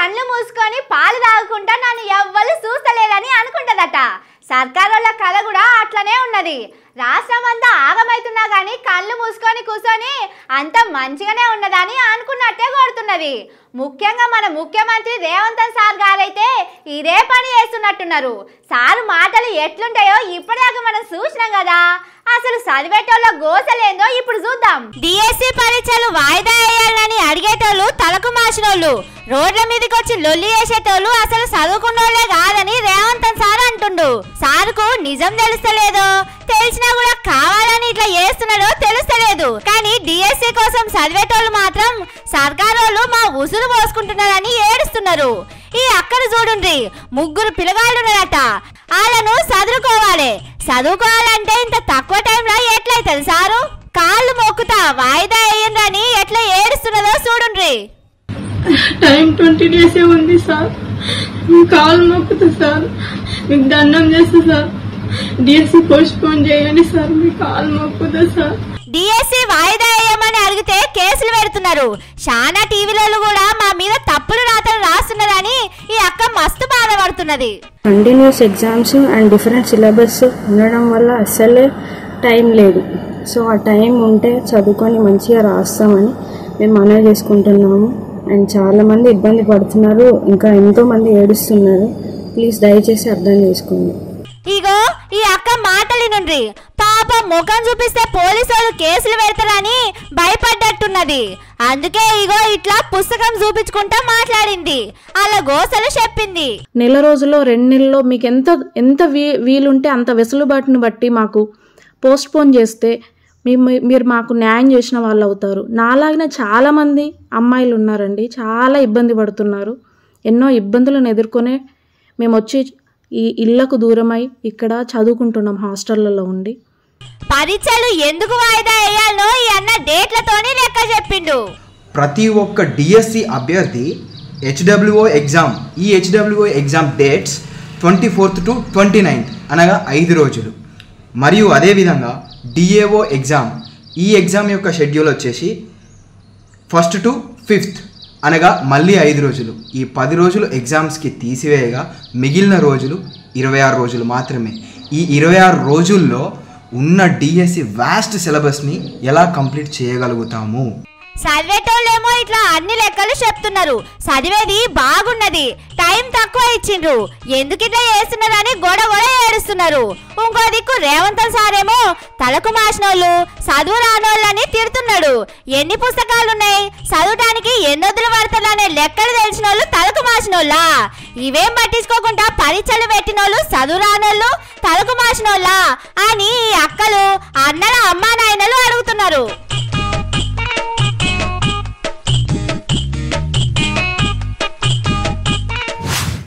కళ్ళు మూసుకొని పాలు తాగుకుంటా నన్ను ఎవ్వరు చూస్తలేదని అనుకుంటదట. సర్కారోళ్ళ కథ కూడా అట్లనే ఉన్నది. రాష్ట్రం అంతా ఆగమైతున్నా కానీ కళ్ళు మూసుకొని కూర్చొని అంత మంచిగానే ఉన్నదని అనుకున్నట్టే కొడుతున్నది. ముఖ్యంగా మన ముఖ్యమంత్రి రేవంత్ సార్ గారైతే ఇదే పని చేస్తున్నట్టున్నారు. సారు మాటలు ఎట్లుంటాయో ఇప్పటిదాకా మనం చూసినాం కదా. అసలు చదివేటోళ్ళ గోసలేందో ఇప్పుడు చూద్దాం. డిఎస్సి పరీక్షలు వాయిదా వేయాలని అడిగేటోళ్ళు తలకు మాసినోళ్ళు, రోడ్ల మీదకి వచ్చి లొల్లి చేసేటోళ్ళు అసలు చదువుకున్నోళ్లే కాదని రేవంత్ సార్ అంటుండు. సార్కు నిజం తెలుస్తలేదో, తెలిసినా కూడా కావాలని ఇట్లా చేస్తున్నాడో తెలుస్తలేదు. కానీ డిఎస్సి కోసం చదివేటోళ్ళు మాత్రం సర్కారోళ్ళు మా ఉసురు పోసుకుంటున్నారని ఏడుస్తున్నారు. ఈ అక్కడ చూడుండ్రి, 3 పిల్లగాళ్ళున్నారట. వాళ్ళను చదువుకోవాలంటే ఇంత తక్కువ టైంలో ఎట్లయితది సారు? కాళ్ళు మొక్కుతా వాయిదా వేయండి ఎట్లా ఏడుస్తున్నదో చూడుండ్రి. టైం 20 days ఉంది సార్. కాళ్ళు మొక్కుతా సార్, మీకు దండం చేస్తా సార్. డిఎస్సి పోస్ట్ పోన్ చేయండి సార్, మీకు కాళ్ళు మొక్కుతా సార్. డిఎస్సి వాయిదా వేయమని అడిగితే కేసులు పెడుతున్నారు. చాలా టీవీలలో కూడా మా మీద తప్పులు రాతలు రాస్తున్నారని ఈ అక్క మస్తు బాధపడుతున్నది. Continuous exams and different syllabus ఉండడం వల్ల అస్సలే టైం లేదు. సో ఆ టైం ఉంటే చదువుకొని మంచిగా రాస్తామని మేము మనవి చేసుకుంటున్నాము. అండ్ చాలామంది ఇబ్బంది పడుతున్నారు, ఇంకా ఎంతోమంది ఏడుస్తున్నారు. ప్లీజ్ దయచేసి అర్థం చేసుకోండి. ఇగో ఈ అక్క మాటలు నుండి పాపం ముఖం చూపిస్తే పోలీసులు కేసులు పెడతారని భయపడ్డట్టున్నది. అందుకే ఇగో ఇట్లా పుస్తకం చూపించుకుంటా మాట్లాడింది, అలా గోసలు చెప్పింది. నెల రోజుల్లో 2 నెలల్లో మీకు ఎంత వీలుంటే అంత వెసులుబాటును బట్టి మాకు పోస్ట్ పోన్ చేస్తే మీరు మాకు న్యాయం చేసిన వాళ్ళు అవుతారు. నాలాగిన చాలామంది అమ్మాయిలు ఉన్నారండి, చాలా ఇబ్బంది పడుతున్నారు. ఎన్నో ఇబ్బందులను ఎదుర్కొనే మేము వచ్చి ఈ ఇళ్లకు దూరమై ఇక్కడ చదువుకుంటున్నాం హాస్టళ్లలో ఉండి. పరీక్షలు ఎందుకు వాయిదా వేయాలో ఈ అన్న డేట్లతోనే లెక్క చెప్పిండు. ప్రతి ఒక్క డిఎస్సి అభ్యర్థి హెచ్డబ్ల్యూఓ ఎగ్జామ్, ఈ హెచ్డబ్ల్యూఓ exam dates 24th to 29th అనగా 5 రోజులు. మరియు అదేవిధంగా డిఏఓ ఎగ్జామ్, ఈ ఎగ్జామ్ యొక్క షెడ్యూల్ వచ్చేసి 1st to 5th అనగా మళ్ళీ 5 రోజులు. ఈ 10 రోజులు ఎగ్జామ్స్కి తీసివేయగా మిగిలిన రోజులు 26 రోజులు మాత్రమే. ఈ 26 రోజుల్లో ఉన్న డిఎస్సి వాస్ట్ సిలబస్ని ఎలా కంప్లీట్ చేయగలుగుతాము? చదివేటోళ్ళేమో ఇట్లా అన్ని లెక్కలు చెప్తున్నారు, చదివేది బాగున్నది, టైం తక్కువ ఇచ్చిండ్రు, ఎందుకు ఇట్లా చేస్తున్నారని గొడవ ఏడుస్తున్నారు. ఇంకో దిక్కు రేవంత్ సారేమో తలకు మాసినోళ్ళు, చదువు రానోళ్ళని తిడుతున్నాడు. ఎన్ని పుస్తకాలున్నాయి, చదవటానికి ఎన్నొద్దులు పడతారనే లెక్కలు తెలిసిన వాళ్ళు తలకు మాసినోళ్ళా? ఇవేం పట్టించుకోకుండా పరీక్షలు పెట్టినోళ్ళు చదువు రానోళ్ళు తలకు మాసినోళ్ళా అని ఈ అక్కలు అన్నల అమ్మా నాయనలు అడుగుతున్నారు.